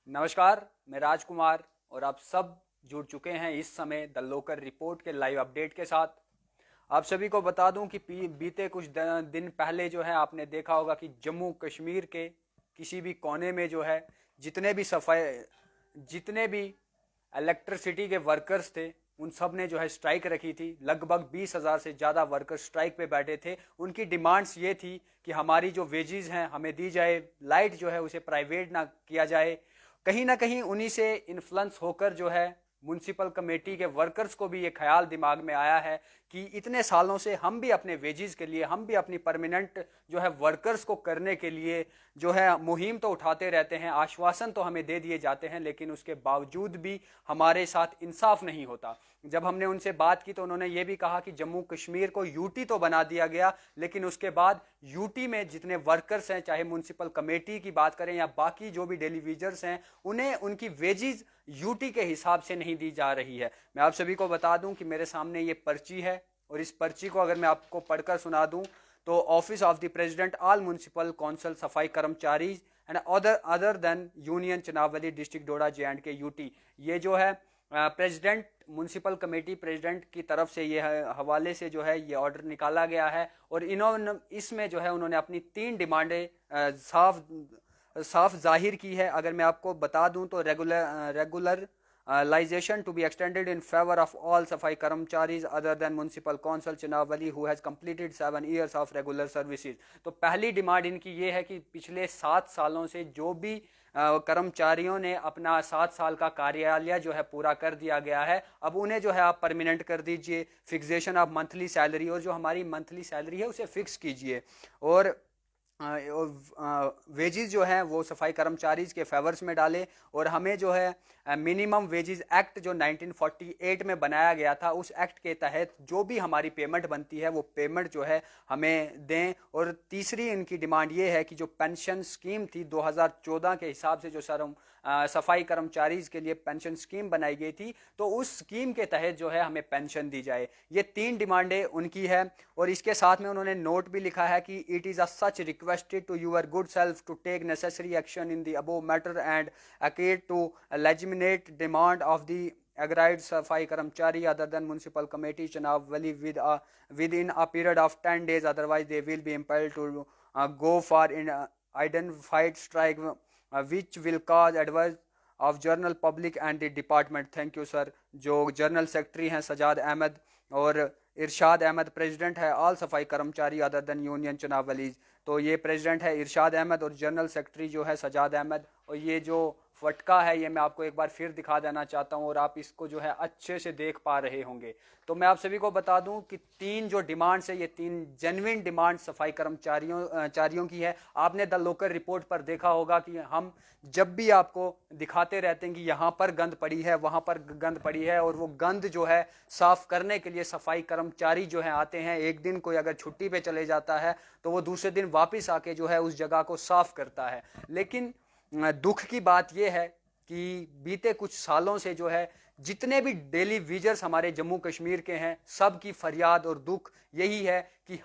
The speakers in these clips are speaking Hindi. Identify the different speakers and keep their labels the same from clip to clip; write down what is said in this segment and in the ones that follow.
Speaker 1: नमस्कार, मैं राजकुमार और आप सब जुड़ चुके हैं इस समय द लोकल रिपोर्ट के लाइव अपडेट के साथ। आप सभी को बता दूं कि बीते कुछ दिन पहले जो है आपने देखा होगा कि जम्मू कश्मीर के किसी भी कोने में जो है जितने भी इलेक्ट्रिसिटी के वर्कर्स थे उन सब ने जो है स्ट्राइक रखी थी। लगभग 20,000 से ज़्यादा वर्कर्स स्ट्राइक पे बैठे थे। उनकी डिमांड्स ये थी कि हमारी जो वेजेस हैं हमें दी जाए, लाइट जो है उसे प्राइवेट ना किया जाए। कहीं ना कहीं उन्हीं से इन्फ्लुएंस होकर जो है म्यूनसिपल कमेटी के वर्कर्स को भी ये ख्याल दिमाग में आया है कि इतने सालों से हम भी अपने वेजेस के लिए, हम भी अपनी परमानेंट जो है वर्कर्स को करने के लिए जो है मुहिम तो उठाते रहते हैं, आश्वासन तो हमें दे दिए जाते हैं, लेकिन उसके बावजूद भी हमारे साथ इंसाफ नहीं होता। जब हमने उनसे बात की तो उन्होंने ये भी कहा कि जम्मू कश्मीर को यूटी तो बना दिया गया, लेकिन उसके बाद यूटी में जितने वर्कर्स हैं, चाहे म्यूनसिपल कमेटी की बात करें या बाकी जो भी डेली वेजर्स हैं, उन्हें उनकी वेजेस यूटी के हिसाब से नहीं दी जा रही है। मैं आप सभी को बता दूं कि मेरे सामने ये पर्ची है और इस पर्ची को अगर मैं आपको पढ़कर सुना दूं तो office of the president all municipal council सफाई कर्मचारी and other than union Chanawali district Doda J&K UT, ये जो है प्रेसिडेंट म्यूनसिपल कमेटी प्रेसिडेंट की तरफ से ये हवाले से जो है ये ऑर्डर निकाला गया है। और इन्होंने इसमें जो है उन्होंने अपनी 3 डिमांडें साफ जाहिर की है। अगर मैं आपको बता दूं तो regularisation to be extended in favour of all सफाई कर्मचारीज other than municipal council Chanawali who has completed 7 years of regular services. तो पहली डिमांड इनकी ये है कि पिछले 7 सालों से जो भी कर्मचारियों ने अपना 7 साल का कार्यालय जो है पूरा कर दिया गया है, अब उन्हें जो है आप परमानेंट कर दीजिए। फिक्सेशन ऑफ मंथली सैलरी, और जो हमारी मंथली सैलरी है उसे फिक्स कीजिए। और वेजेस जो है वो सफाई कर्मचारीज के फेवर्स में डाले। और हमें जो है मिनिमम वेजेस एक्ट जो 1948 में बनाया गया था, उस एक्ट के तहत जो भी हमारी पेमेंट बनती है वो पेमेंट जो है हमें दें। और तीसरी इनकी डिमांड ये है कि जो पेंशन स्कीम थी 2014 के हिसाब से जो सफाई कर्मचारीज के लिए पेंशन स्कीम बनाई गई थी, तो उस स्कीम के तहत जो है हमें पेंशन दी जाए। ये 3 डिमांडें उनकी है। और इसके साथ में उन्होंने नोट भी लिखा है कि it is a such requested to your good self to take necessary action in the above matter and accede to legitimate demand of the agreed safai karamchari other than municipal committee Chanawali within a period of 10 days, otherwise they will be impelled to go for in identified strike which will cause adverse of journal public and the department। Thank you sir. जो जर्नल सेक्रेटरी हैं सजाद अहमद और इरशाद अहमद प्रेसिडेंट है ऑल सफाई कर्मचारी अदर देन यूनियन चनावलीज। तो ये प्रेसिडेंट है इरशाद अहमद और जनरल सेक्रेटरी जो है सजाद अहमद। और ये जो फटका है ये मैं आपको एक बार फिर दिखा देना चाहता हूँ और आप इसको जो है अच्छे से देख पा रहे होंगे। तो मैं आप सभी को बता दूं कि 3 जो डिमांड्स है ये 3 जेन्युइन डिमांड सफाई कर्मचारियों की है। आपने द लोकल रिपोर्ट पर देखा होगा कि हम जब भी आपको दिखाते रहते हैं कि यहाँ पर गंद पड़ी है, वहाँ पर गंद पड़ी है, और वो गंद जो है साफ करने के लिए सफाई कर्मचारी जो है आते हैं। एक दिन कोई अगर छुट्टी पे चले जाता है तो वो दूसरे दिन वापस आके जो है उस जगह को साफ करता है। लेकिन दुख की बात यह है कि बीते कुछ सालों से जो है जितने भी डेली वेजर्स हमारे जम्मू कश्मीर के हैं, सब की फरियाद और दुख यही है कि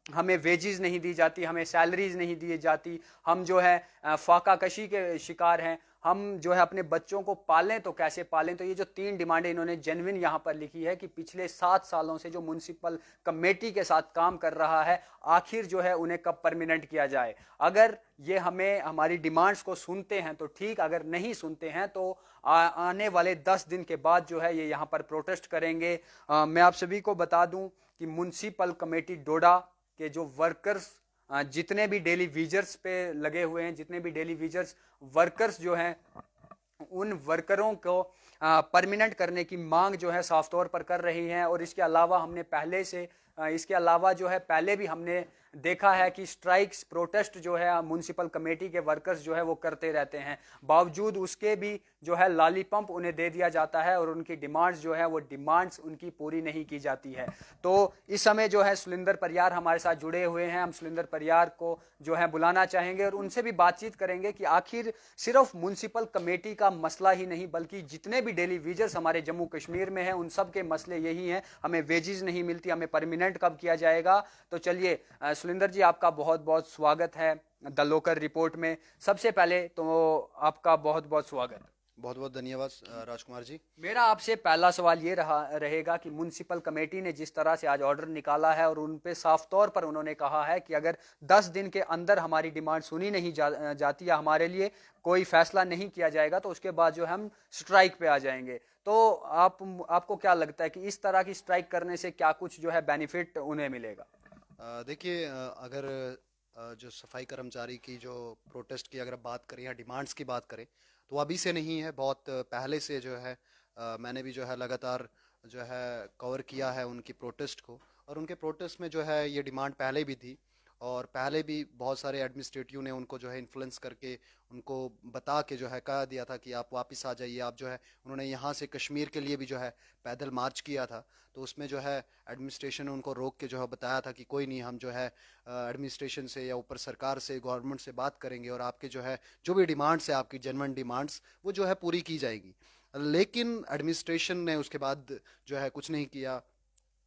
Speaker 1: हमें वेजेस नहीं दी जाती, हमें सैलरीज नहीं दी जाती। हम जो है फाका कशी के शिकार हैं। हम जो है अपने बच्चों को पालें तो कैसे पालें। तो ये जो 3 डिमांडें इन्होंने जेन्युइन यहाँ पर लिखी है कि पिछले 7 सालों से जो म्यूनसिपल कमेटी के साथ काम कर रहा है, आखिर जो है उन्हें कब परमानेंट किया जाए। अगर ये हमें हमारी डिमांड्स को सुनते हैं तो ठीक, अगर नहीं सुनते हैं तो आने वाले 10 दिन के बाद जो है ये यहाँ पर प्रोटेस्ट करेंगे। मैं आप सभी को बता दूं कि म्यूनसिपल कमेटी डोडा के जो वर्कर्स जितने भी डेली वेजर्स पे लगे हुए हैं, जितने भी डेली वेजर्स वर्कर्स जो हैं, उन वर्करों को परमानेंट करने की मांग जो है साफ तौर पर कर रही हैं। और इसके अलावा जो है पहले भी हमने देखा है कि स्ट्राइक्स प्रोटेस्ट जो है म्यूनसिपल कमेटी के वर्कर्स जो है वो करते रहते हैं। बावजूद उसके भी जो है लॉलीपॉप उन्हें दे दिया जाता है और उनकी डिमांड्स जो है वो डिमांड्स उनकी पूरी नहीं की जाती है। तो इस समय जो है सुलिंदर परियार हमारे साथ जुड़े हुए हैं। हम सुलिंदर परियार को जो है बुलाना चाहेंगे और उनसे भी बातचीत करेंगे कि आखिर सिर्फ म्यूनसिपल कमेटी का मसला ही नहीं बल्कि जितने भी डेली वेजर्स हमारे जम्मू कश्मीर में हैं उन सब के मसले यही हैं। हमें वेजेस नहीं मिलती, हमें परमानेंट कब किया जाएगा। तो चलिए सुलिंदर जी, आपका बहुत बहुत स्वागत है द लोकल रिपोर्ट में। सबसे पहले तो आपका बहुत बहुत स्वागत।
Speaker 2: बहुत बहुत धन्यवाद राजकुमार जी।
Speaker 1: मेरा आपसे पहला सवाल ये रहेगा कि म्युनिसिपल कमेटी ने जिस तरह से आज ऑर्डर निकाला है और उन पे साफ तौर पर उन्होंने कहा है कि अगर 10 दिन के अंदर हमारी डिमांड सुनी नहीं जाती या हमारे लिए कोई फैसला नहीं किया जाएगा तो उसके बाद जो हम स्ट्राइक पे आ जाएंगे। तो आपको क्या लगता है कि इस तरह की स्ट्राइक करने से क्या कुछ जो है बेनिफिट उन्हें मिलेगा?
Speaker 2: देखिए, अगर जो सफाई कर्मचारी की जो प्रोटेस्ट की अगर बात करें या डिमांड्स की बात करें, तो अभी से नहीं है, बहुत पहले से जो है मैंने भी जो है लगातार जो है कवर किया है उनकी प्रोटेस्ट को। और उनके प्रोटेस्ट में जो है ये डिमांड पहले भी थी, और पहले भी बहुत सारे एडमिनिस्ट्रेटिव ने उनको जो है इन्फ्लुएंस करके उनको बता के जो है कह दिया था कि आप वापस आ जाइए। आप जो है उन्होंने यहाँ से कश्मीर के लिए भी जो है पैदल मार्च किया था, तो उसमें जो है एडमिनिस्ट्रेशन ने उनको रोक के जो है बताया था कि कोई नहीं, हम जो है एडमिनिस्ट्रेशन से या ऊपर सरकार से, गवर्नमेंट से बात करेंगे और आपके जो है जो भी डिमांड्स है, आपकी जेन्युइन डिमांड्स, वो जो है पूरी की जाएगी। लेकिन एडमिनिस्ट्रेशन ने उसके बाद जो है कुछ नहीं किया।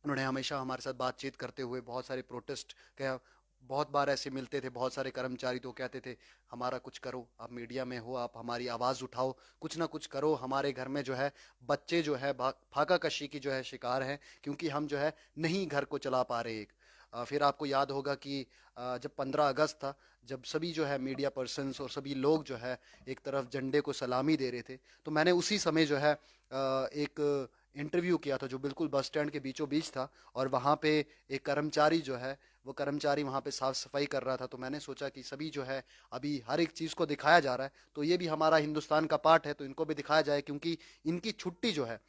Speaker 2: उन्होंने हमेशा हमारे साथ बातचीत करते हुए बहुत सारे प्रोटेस्ट किया। बहुत बार ऐसे मिलते थे बहुत सारे कर्मचारी, तो कहते थे हमारा कुछ करो, आप मीडिया में हो, आप हमारी आवाज़ उठाओ, कुछ ना कुछ करो। हमारे घर में जो है बच्चे जो है फाका कशी की जो है शिकार हैं, क्योंकि हम जो है नहीं घर को चला पा रहे। फिर आपको याद होगा कि जब 15 अगस्त था, जब सभी जो है मीडिया पर्सन्स और सभी लोग जो है एक तरफ झंडे को सलामी दे रहे थे, तो मैंने उसी समय जो है एक इंटरव्यू किया था जो बिल्कुल बस स्टैंड के बीचों बीच था। और वहाँ पे एक कर्मचारी जो है, वो कर्मचारी वहाँ पे साफ सफाई कर रहा था। तो मैंने सोचा कि सभी जो है अभी हर एक चीज़ को दिखाया जा रहा है, तो ये भी हमारा हिंदुस्तान का पार्ट है, तो इनको भी दिखाया जाए। क्योंकि इनकी छुट्टी जो है,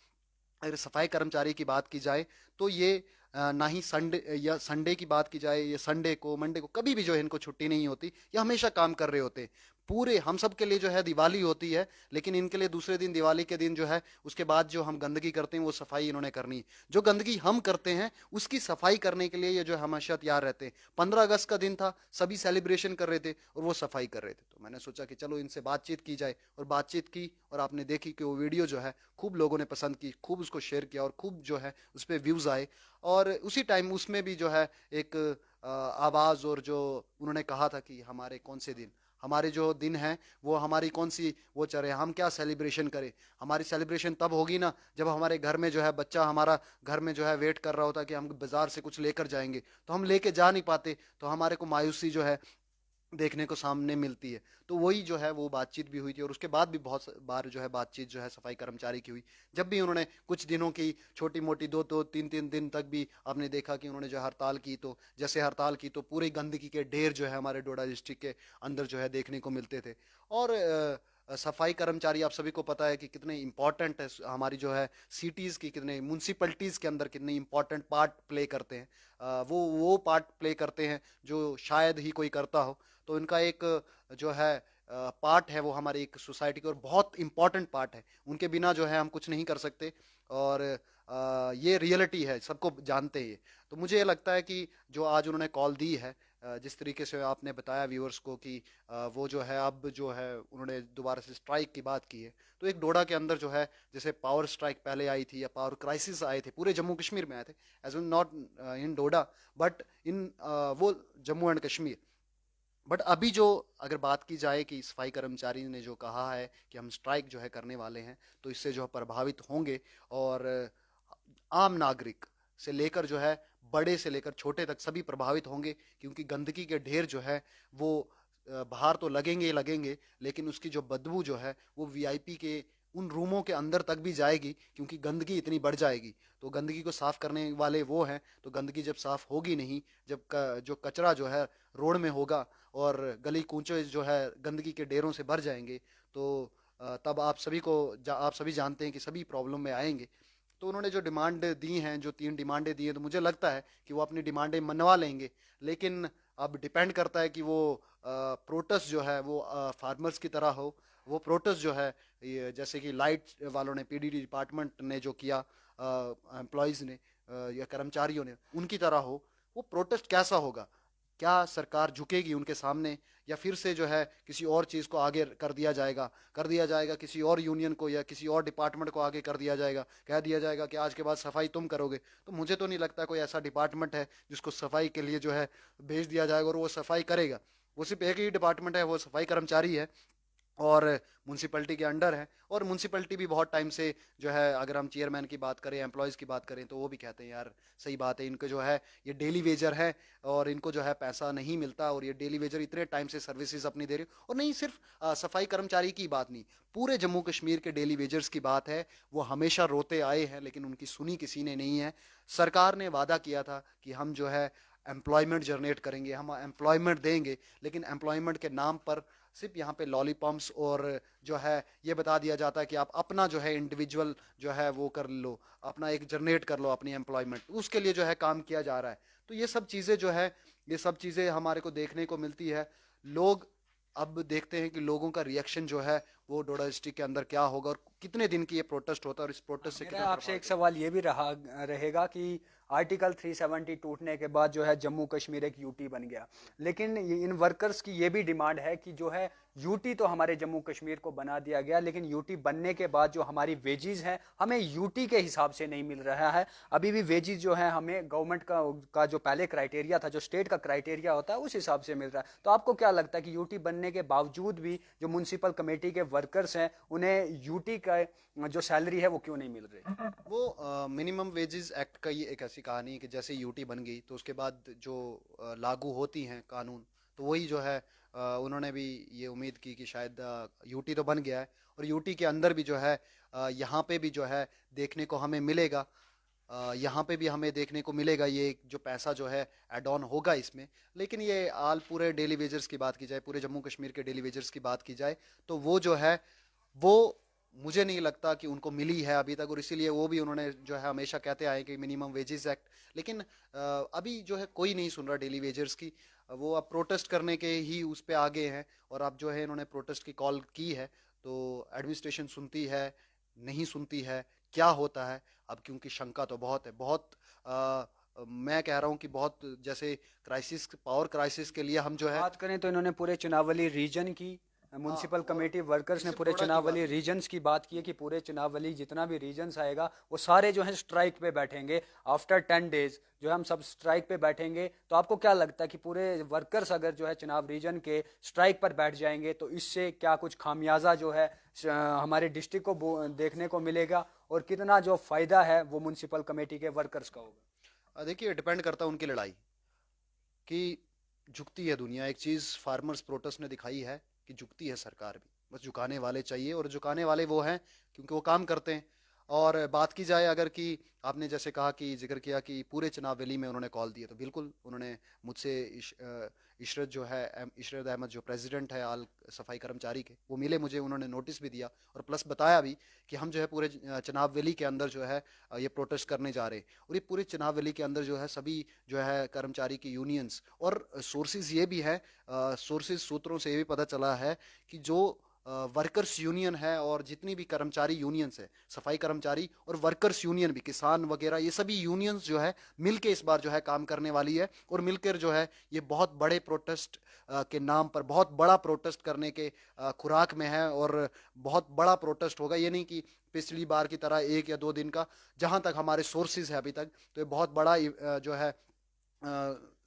Speaker 2: अगर सफाई कर्मचारी की बात की जाए, तो ये ना ही संडे या संडे की बात की जाए, ये संडे को, मंडे को, कभी भी जो है इनको छुट्टी नहीं होती, ये हमेशा काम कर रहे होते। पूरे हम सब के लिए जो है दिवाली होती है, लेकिन इनके लिए दूसरे दिन, दिवाली के दिन जो है उसके बाद जो हम गंदगी करते हैं वो सफाई इन्होंने करनी। जो गंदगी हम करते हैं उसकी सफाई करने के लिए ये जो हमेशा तैयार रहते हैं। 15 अगस्त का दिन था, सभी सेलिब्रेशन कर रहे थे और वो सफाई कर रहे थे। तो मैंने सोचा कि चलो इनसे बातचीत की जाए, और बातचीत की, और आपने देखी कि वो वीडियो जो है खूब लोगों ने पसंद की, खूब उसको शेयर किया और खूब जो है उस पर व्यूज़ आए। और उसी टाइम उसमें भी जो है एक आवाज़, और जो उन्होंने कहा था कि हमारे कौन से दिन, हमारे जो दिन हैं वो हमारी कौन सी वो चले, हम क्या सेलिब्रेशन करें। हमारी सेलिब्रेशन तब होगी ना जब हमारे घर में जो है बच्चा हमारा घर में जो है वेट कर रहा होता है कि हम बाजार से कुछ लेकर जाएंगे, तो हम लेके जा नहीं पाते, तो हमारे को मायूसी जो है देखने को सामने मिलती है। तो वही जो है वो बातचीत भी हुई थी, और उसके बाद भी बहुत बार जो है बातचीत जो है सफाई कर्मचारी की हुई। जब भी उन्होंने कुछ दिनों की छोटी मोटी, दो दो तीन तीन दिन तक भी आपने देखा कि उन्होंने जो हड़ताल की, तो जैसे हड़ताल की तो पूरी गंदगी के ढेर जो है हमारे डोडा डिस्ट्रिक्ट के अंदर जो है देखने को मिलते थे। और सफाई कर्मचारी आप सभी को पता है कि कितने इंपॉर्टेंट है हमारी जो है सिटीज़ की, कितने म्यूनसिपलिटीज़ के अंदर कितने इंपॉर्टेंट पार्ट प्ले करते हैं। वो पार्ट प्ले करते हैं जो शायद ही कोई करता हो। तो इनका एक जो है पार्ट है वो हमारी एक सोसाइटी का, और बहुत इंपॉर्टेंट पार्ट है। उनके बिना जो है हम कुछ नहीं कर सकते, और ये रियलिटी है, सबको जानते हैं। तो मुझे ये लगता है कि जो आज उन्होंने कॉल दी है, जिस तरीके से आपने बताया व्यूअर्स को कि वो जो है अब जो है उन्होंने दोबारा से स्ट्राइक की बात की है, तो एक डोडा के अंदर जो है जैसे पावर स्ट्राइक पहले आई थी या पावर क्राइसिस आए थे, पूरे जम्मू कश्मीर में आए थे, as well not in Doda but in वो जम्मू एंड कश्मीर। बट अभी जो अगर बात की जाए कि सफाई कर्मचारी ने जो कहा है कि हम स्ट्राइक जो है करने वाले हैं, तो इससे जो प्रभावित होंगे, और आम नागरिक से लेकर जो है बड़े से लेकर छोटे तक सभी प्रभावित होंगे। क्योंकि गंदगी के ढेर जो है वो बाहर तो लगेंगे ही लगेंगे, लेकिन उसकी जो बदबू जो है वो वीआईपी के उन रूमों के अंदर तक भी जाएगी, क्योंकि गंदगी इतनी बढ़ जाएगी। तो गंदगी को साफ करने वाले वो हैं, तो गंदगी जब साफ होगी नहीं, जब जो कचरा जो है रोड में होगा और गली कूचे जो है गंदगी के ढेरों से भर जाएंगे, तो तब आप सभी को आप सभी जानते हैं कि सभी प्रॉब्लम में आएंगे। तो उन्होंने जो डिमांड दी हैं, जो 3 डिमांडें दी हैं, तो मुझे लगता है कि वो अपनी डिमांडें मनवा लेंगे। लेकिन अब डिपेंड करता है कि वो प्रोटेस्ट जो है वो फार्मर्स की तरह हो। वो प्रोटेस्ट जो है ये जैसे कि लाइट वालों ने, पीडीडी डिपार्टमेंट ने जो किया, एम्प्लॉयज़ ने या कर्मचारियों ने, उनकी तरह हो। वो प्रोटेस्ट कैसा होगा? क्या सरकार झुकेगी उनके सामने, या फिर से जो है किसी और चीज़ को आगे कर दिया जाएगा किसी और यूनियन को या किसी और डिपार्टमेंट को आगे कर दिया जाएगा, कह दिया जाएगा कि आज के बाद सफाई तुम करोगे। तो मुझे तो नहीं लगता कोई ऐसा डिपार्टमेंट है जिसको सफाई के लिए जो है भेज दिया जाएगा और वो सफाई करेगा। वो सिर्फ एक ही डिपार्टमेंट है, वो सफाई कर्मचारी है और म्यूनसिपैलिटी के अंडर है। और म्यूनसिपैलिटी भी बहुत टाइम से जो है, अगर हम चेयरमैन की बात करें, एम्प्लॉयज़ की बात करें, तो वो भी कहते हैं यार सही बात है, इनको जो है ये डेली वेजर है और इनको जो है पैसा नहीं मिलता, और ये डेली वेजर इतने टाइम से सर्विसेज अपनी दे रहे। और नहीं सिर्फ सफाई कर्मचारी की बात नहीं, पूरे जम्मू कश्मीर के डेली वेजर्स की बात है। वो हमेशा रोते आए हैं लेकिन उनकी सुनी किसी ने नहीं है। सरकार ने वादा किया था कि हम जो है एम्प्लॉयमेंट जनरेट करेंगे, हम एम्प्लॉयमेंट देंगे, लेकिन एम्प्लॉयमेंट के नाम पर सिर्फ यहाँ पे लॉलीपॉप्स और जो है ये बता दिया जाता है कि आप अपना जो है इंडिविजुअल जो है वो कर लो, अपना एक जनरेट कर लो अपनी एम्प्लॉयमेंट, उसके लिए जो है काम किया जा रहा है। तो ये सब चीज़ें जो है, ये सब चीज़ें हमारे को देखने को मिलती है। लोग अब देखते हैं कि लोगों का रिएक्शन जो है वो डोडा डिस्ट्रिक्ट के अंदर क्या होगा और कितने दिन की ये प्रोटेस्ट होता है और इस प्रोटेस्ट से
Speaker 1: मेरा
Speaker 2: कितना
Speaker 1: आपसे एक
Speaker 2: प्रभावित
Speaker 1: सवाल ये भी रहेगा कि आर्टिकल 370 टूटने के बाद जो है जम्मू कश्मीर एक यूटी बन गया, लेकिन इन वर्कर्स की ये भी डिमांड है कि जो है यूटी तो हमारे जम्मू कश्मीर को बना दिया गया, लेकिन यूटी बनने के बाद जो हमारी वेजेस हैं हमें यूटी के हिसाब से नहीं मिल रहा है। अभी भी वेजेस जो है हमें गवर्नमेंट का जो पहले क्राइटेरिया था, जो स्टेट का क्राइटेरिया होता है, उस हिसाब से मिल रहा है। तो आपको क्या लगता है कि यूटी बनने के बावजूद भी जो म्यूनसिपल कमेटी के वर्कर्स हैं उन्हें यूटी का जो सैलरी है वो क्यों नहीं मिल रही?
Speaker 2: वो मिनिमम वेजेस एक्ट का ये एक ऐसी कहानी है कि जैसे यूटी बन गई तो उसके बाद जो लागू होती हैं कानून, तो वही जो है उन्होंने भी ये उम्मीद की कि शायद यूटी तो बन गया है और यूटी के अंदर भी जो है यहाँ पे भी जो है देखने को हमें मिलेगा, यहाँ पे भी हमें देखने को मिलेगा ये जो पैसा जो है एड ऑन होगा इसमें। लेकिन ये आल पूरे डेली वेजर्स की बात की जाए, पूरे जम्मू कश्मीर के डेली वेजर्स की बात की जाए, तो वो जो है वो मुझे नहीं लगता कि उनको मिली है अभी तक, और इसीलिए वो भी उन्होंने जो है हमेशा कहते आए कि मिनिमम वेजेस एक्ट। लेकिन अभी जो है कोई नहीं सुन रहा डेली वेजर्स की, वो अब प्रोटेस्ट करने के ही उस पे आगे हैं। और अब जो है इन्होंने प्रोटेस्ट की कॉल की है, तो एडमिनिस्ट्रेशन सुनती है नहीं सुनती है, क्या होता है अब, क्योंकि शंका तो बहुत है, बहुत मैं कह रहा हूँ कि बहुत, जैसे क्राइसिस, पावर क्राइसिस के लिए हम जो है
Speaker 1: बात करें तो इन्होंने पूरे चुनावली रीजन की,
Speaker 2: हाँ,
Speaker 1: म्यूनसिपल
Speaker 2: और
Speaker 1: कमेटी वर्कर्स ने
Speaker 2: सिर्फ
Speaker 1: पूरे
Speaker 2: डोडा की बात
Speaker 1: चुनावली
Speaker 2: नहीं।
Speaker 1: रीजन्स की बात की है कि पूरे चुनावली जितना भी रीजन्स आएगा वो सारे जो है स्ट्राइक पे बैठेंगे आफ्टर 10 डेज, जो है हम सब स्ट्राइक पे बैठेंगे। तो आपको क्या लगता है कि पूरे वर्कर्स अगर जो है चुनाव रीजन के स्ट्राइक पर बैठ जाएंगे तो इससे क्या कुछ खामियाजा जो है हमारे डिस्ट्रिक्ट को देखने को मिलेगा, और कितना जो फायदा है वो म्यूनसिपल कमेटी के वर्कर्स का होगा?
Speaker 2: देखिए डिपेंड करता है उनकी लड़ाई कि झुकती है दुनिया। एक चीज़ फार्मर्स प्रोटेस्ट ने दिखाई है कि झुकती है सरकार भी, बस झुकाने वाले चाहिए, और झुकाने वाले वो हैं क्योंकि वो काम करते हैं। और बात की जाए अगर कि आपने जैसे कहा कि जिक्र किया कि पूरे चुनाव वैली में उन्होंने कॉल दिए, तो बिल्कुल उन्होंने मुझसे इशरत जो है इशरत अहमद जो प्रेसिडेंट है आल सफाई कर्मचारी के, वो मिले मुझे, उन्होंने नोटिस भी दिया और प्लस बताया भी कि हम जो है पूरे चुनाव वैली के अंदर जो है ये प्रोटेस्ट करने जा रहे हैं। और ये पूरे चुनाव वैली के अंदर जो है सभी जो है कर्मचारी की यूनियंस, और सोर्सेज ये भी है, सोर्सेज सूत्रों से ये भी पता चला है कि जो वर्कर्स यूनियन है और जितनी भी कर्मचारी यूनियंस है, सफाई कर्मचारी और वर्कर्स यूनियन भी, किसान वगैरह, ये सभी यूनियंस जो है मिलके इस बार जो है काम करने वाली है। और मिलकर जो है ये बहुत बड़े प्रोटेस्ट के नाम पर, बहुत बड़ा प्रोटेस्ट करने के खुराक में है, और बहुत बड़ा प्रोटेस्ट होगा। ये नहीं कि पिछली बार की तरह 1 या 2 दिन का, जहां तक हमारे सोर्सेज है अभी तक, तो ये बहुत बड़ा जो है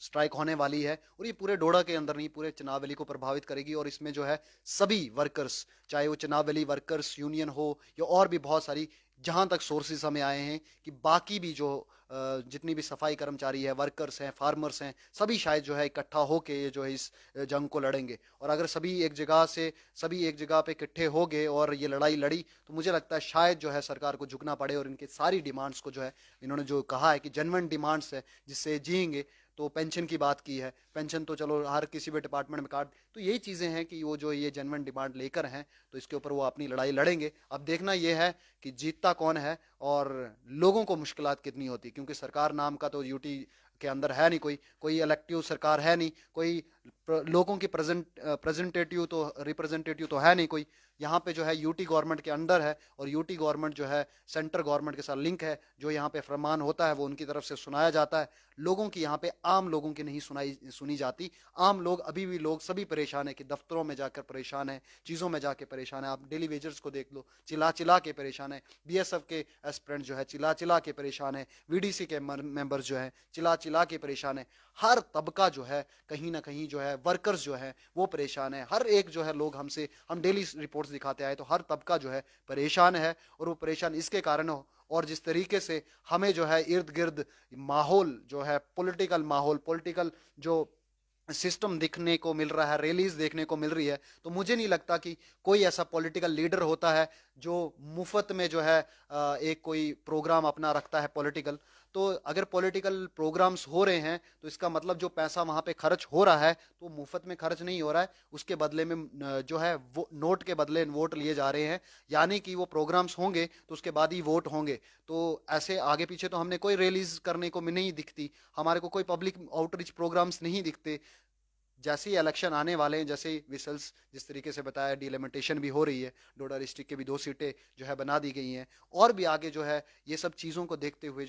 Speaker 2: स्ट्राइक होने वाली है। और ये पूरे डोडा के अंदर नहीं, पूरे चुनाव वैली को प्रभावित करेगी। और इसमें जो है सभी वर्कर्स, चाहे वो चुनाव वैली वर्कर्स यूनियन हो या और भी बहुत सारी, जहां तक सोर्सेज हमें आए हैं कि बाकी भी जो जितनी भी सफाई कर्मचारी है, वर्कर्स हैं, फार्मर्स हैं, सभी शायद जो है इकट्ठा होके ये जो है इस जंग को लड़ेंगे। और अगर सभी एक जगह से, सभी एक जगह पे इकट्ठे हो गए और ये लड़ाई लड़ी, तो मुझे लगता है शायद जो है सरकार को झुकना पड़े और इनकी सारी डिमांड्स को जो है, इन्होंने जो कहा है कि जेन्युइन डिमांड्स है जिससे जिएंगे, तो पेंशन की बात की है, पेंशन तो चलो हर किसी भी डिपार्टमेंट में कार्ड, तो यही चीज़ें हैं कि वो जो ये जेन्युइन डिमांड लेकर हैं, तो इसके ऊपर वो अपनी लड़ाई लड़ेंगे। अब देखना ये है कि जीतता कौन है और लोगों को मुश्किलात कितनी होती, क्योंकि सरकार नाम का तो यूटी के अंदर है नहीं, कोई इलेक्टिव सरकार है नहीं, कोई लोगों की रिप्रेजेंटेटिव तो है नहीं कोई। यहाँ पे जो है यूटी गवर्नमेंट के अंडर है, और यूटी गवर्नमेंट जो है सेंटर गवर्नमेंट के साथ लिंक है, जो यहाँ पे फरमान होता है वो उनकी तरफ से सुनाया जाता है। लोगों की यहाँ पे आम लोगों की नहीं सुनी जाती। आम लोग अभी भी लोग सभी परेशान है कि दफ्तरों में जाकर परेशान है, चीज़ों में जाके परेशान है। आप डेली वेजर्स को देख लो, चिल्ला चिल्ला के परेशान है। बीएसएफ के एस्पिरेंट जो है चिल्ला चिल्ला के परेशान है। वीडीसी के मेंबर्स जो है चिल्ला चिल्ला के परेशान है। हर तबका जो है कहीं ना कहीं जो है, वर्कर्स जो है वो परेशान है। हर एक जो है लोग हम डेली रिपोर्ट्स दिखाते आए तो हर तबका जो है परेशान है। और वो परेशान इसके कारण हो, और जिस तरीके से हमें जो है इर्द गिर्द माहौल जो है, पॉलिटिकल जो सिस्टम दिखने को मिल रहा है, रैलीज देखने को मिल रही है, तो मुझे नहीं लगता कि कोई ऐसा पॉलिटिकल लीडर होता है जो मुफ्त में जो है एक कोई प्रोग्राम अपना रखता है पॉलिटिकल। तो अगर पॉलिटिकल प्रोग्राम्स हो रहे हैं तो इसका मतलब जो पैसा वहां पे खर्च हो रहा है तो मुफ्त में खर्च नहीं हो रहा है, उसके बदले में जो है वो नोट के बदले वोट लिए जा रहे हैं। यानी कि वो प्रोग्राम्स होंगे तो उसके बाद ही वोट होंगे। तो ऐसे आगे पीछे तो हमने कोई रैलीज करने को नहीं दिखती, हमारे को कोई पब्लिक आउटरीच प्रोग्राम्स नहीं दिखते। जैसे ही इलेक्शन आने वाले हैं, जैसे ही विसल्स जिस तरीके से बताया, डिलिमिटेशन भी हो रही है, डोडा डिस्ट्रिक्ट के भी 2 सीटें जो है बना दी गई हैं। और भी आगे जो है ये सब चीज़ों को देखते हुए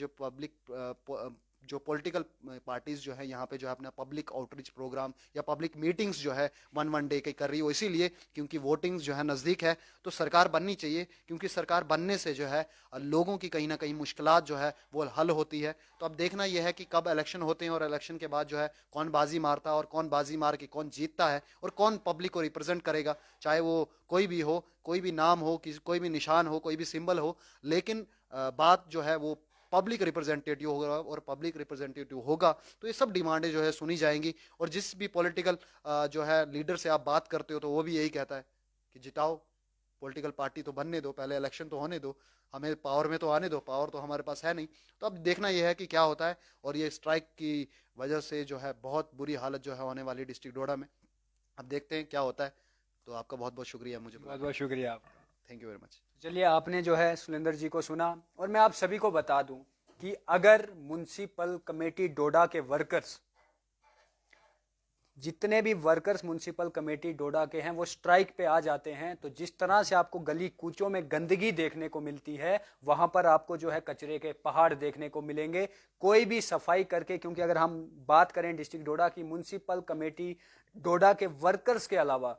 Speaker 2: जो पॉलिटिकल पार्टीज जो है यहाँ पे जो है अपना पब्लिक आउटरीच प्रोग्राम या पब्लिक मीटिंग्स जो है वन डे की कर रही हो, इसीलिए क्योंकि वोटिंग्स जो है नज़दीक है। तो सरकार बननी चाहिए, क्योंकि सरकार बनने से जो है लोगों की कहीं ना कहीं मुश्किलात जो है वो हल होती है। तो अब देखना यह है कि कब इलेक्शन होते हैं और इलेक्शन के बाद जो है कौन बाजी मारता है और कौन बाजी मार के कौन जीतता है और कौन पब्लिक को रिप्रेजेंट करेगा, चाहे वो कोई भी हो, कोई भी नाम हो, कोई भी निशान हो, कोई भी सिंबल हो। लेकिन बात जो है वो पब्लिक रिप्रेजेंटेटिव होगा, और पब्लिक रिप्रेजेंटेटिव होगा तो ये सब डिमांडें जो है सुनी जाएंगी। और जिस भी पॉलिटिकल जो है लीडर से आप बात करते हो तो वो भी यही कहता है कि जिताओ, पॉलिटिकल पार्टी तो बनने दो, पहले इलेक्शन तो होने दो, हमें पावर में तो आने दो, पावर तो हमारे पास है नहीं। तो अब देखना यह है कि क्या होता है। और ये स्ट्राइक की वजह से जो है बहुत बुरी हालत जो है होने वाली डिस्ट्रिक्ट डोडा में, अब देखते हैं क्या होता है। तो आपका बहुत बहुत शुक्रिया, मुझे
Speaker 1: बहुत बहुत शुक्रिया आपका।
Speaker 2: Thank you very much.
Speaker 1: चलिए, आपने जो है सुलेंदर जी को सुना, और मैं आप सभी को बता दूं कि अगर म्युनिसिपल कमेटी डोडा के वर्कर्स, जितने भी वर्कर्स म्युनिसिपल कमेटी डोडा के हैं वो स्ट्राइक पे आ जाते हैं, तो जिस तरह से आपको गली कूचों में गंदगी देखने को मिलती है, वहां पर आपको जो है कचरे के पहाड़ देखने को मिलेंगे। कोई भी सफाई करके, क्योंकि अगर हम बात करें डिस्ट्रिक्ट डोडा की, म्युनिसिपल कमेटी डोडा के वर्कर्स के अलावा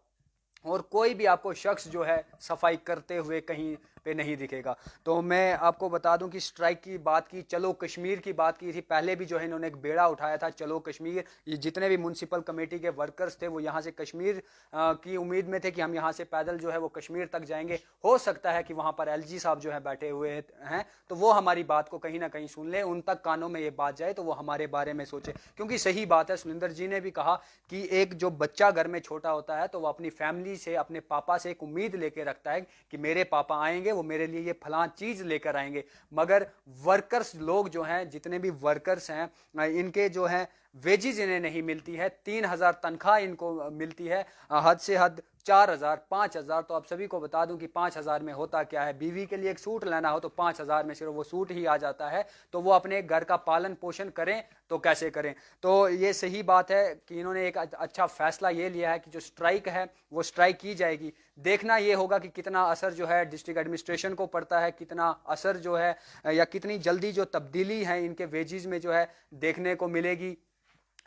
Speaker 1: और कोई भी आपको शख्स जो है सफाई करते हुए कहीं पे नहीं दिखेगा। तो मैं आपको बता दूं कि स्ट्राइक की बात की, चलो कश्मीर की बात की थी, पहले भी जो है इन्होंने एक बेड़ा उठाया था, चलो कश्मीर। ये जितने भी म्युनिसिपल कमेटी के वर्कर्स थे वो यहाँ से कश्मीर की उम्मीद में थे कि हम यहाँ से पैदल जो है वो कश्मीर तक जाएंगे। हो सकता है कि वहाँ पर एलजी साहब जो है बैठे हुए हैं, तो वो हमारी बात को कहीं ना कहीं सुन ले, उन तक कानों में ये बात जाए तो वो हमारे बारे में सोचे। क्योंकि सही बात है, सुनिंदर जी ने भी कहा कि एक जो बच्चा घर में छोटा होता है तो वो अपनी फैमिली से, अपने पापा से एक उम्मीद लेके रखता है कि मेरे पापा आएंगे, वो मेरे लिए ये फलां चीज लेकर आएंगे। मगर वर्कर्स लोग जो हैं, जितने भी वर्कर्स हैं, इनके जो है वेजिज इन्हें नहीं मिलती है। 3,000 तनख्वाह इनको मिलती है, हद से हद 4,000, 5,000। तो आप सभी को बता दूं कि 5,000 में होता क्या है। बीवी के लिए एक सूट लेना हो तो 5,000 में सिर्फ वो सूट ही आ जाता है, तो वो अपने घर का पालन पोषण करें तो कैसे करें। तो ये सही बात है कि इन्होंने एक अच्छा फैसला ये लिया है कि जो स्ट्राइक है वो स्ट्राइक की जाएगी। देखना ये होगा कि कितना असर जो है डिस्ट्रिक्ट एडमिनिस्ट्रेशन को पड़ता है, कितना असर जो है या कितनी जल्दी जो तब्दीली है इनके वेजेस में जो है देखने को मिलेगी।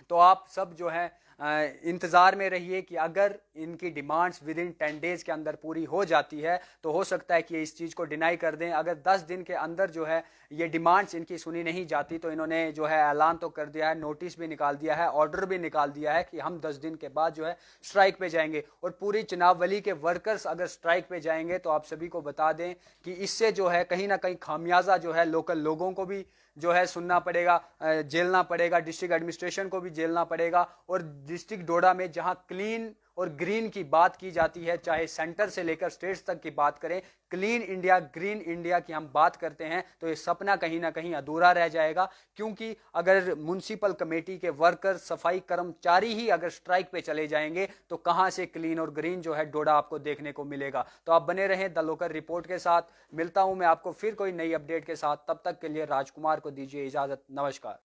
Speaker 1: तो आप सब जो है इंतज़ार में रहिए कि अगर इनकी डिमांड्स विद इन 10 डेज़ के अंदर पूरी हो जाती है तो हो सकता है कि इस चीज़ को डिनाई कर दें। अगर 10 दिन के अंदर जो है ये डिमांड्स इनकी सुनी नहीं जाती तो इन्होंने जो है ऐलान तो कर दिया है, नोटिस भी निकाल दिया है, ऑर्डर भी निकाल दिया है कि हम 10 दिन के बाद जो है स्ट्राइक पे जाएंगे। और पूरी चुनावली के वर्कर्स अगर स्ट्राइक पे जाएंगे तो आप सभी को बता दें कि इससे जो है कहीं ना कहीं खामियाजा जो है लोकल लोगों को भी जो है सुनना पड़ेगा, झेलना पड़ेगा, डिस्ट्रिक्ट एडमिनिस्ट्रेशन को भी झेलना पड़ेगा। और डिस्ट्रिक्ट डोडा में जहां क्लीन और ग्रीन की बात की जाती है, चाहे सेंटर से लेकर स्टेट्स तक की बात करें, क्लीन इंडिया, ग्रीन इंडिया की हम बात करते हैं, तो ये सपना कहीं ना कहीं अधूरा रह जाएगा। क्योंकि अगर म्युनिसिपल कमेटी के वर्कर, सफाई कर्मचारी ही अगर स्ट्राइक पे चले जाएंगे तो कहां से क्लीन और ग्रीन जो है डोडा आपको देखने को मिलेगा। तो आप बने रहें द लोकल रिपोर्ट के साथ। मिलता हूं मैं आपको फिर कोई नई अपडेट के साथ, तब तक के लिए राजकुमार को दीजिए इजाजत। नमस्कार।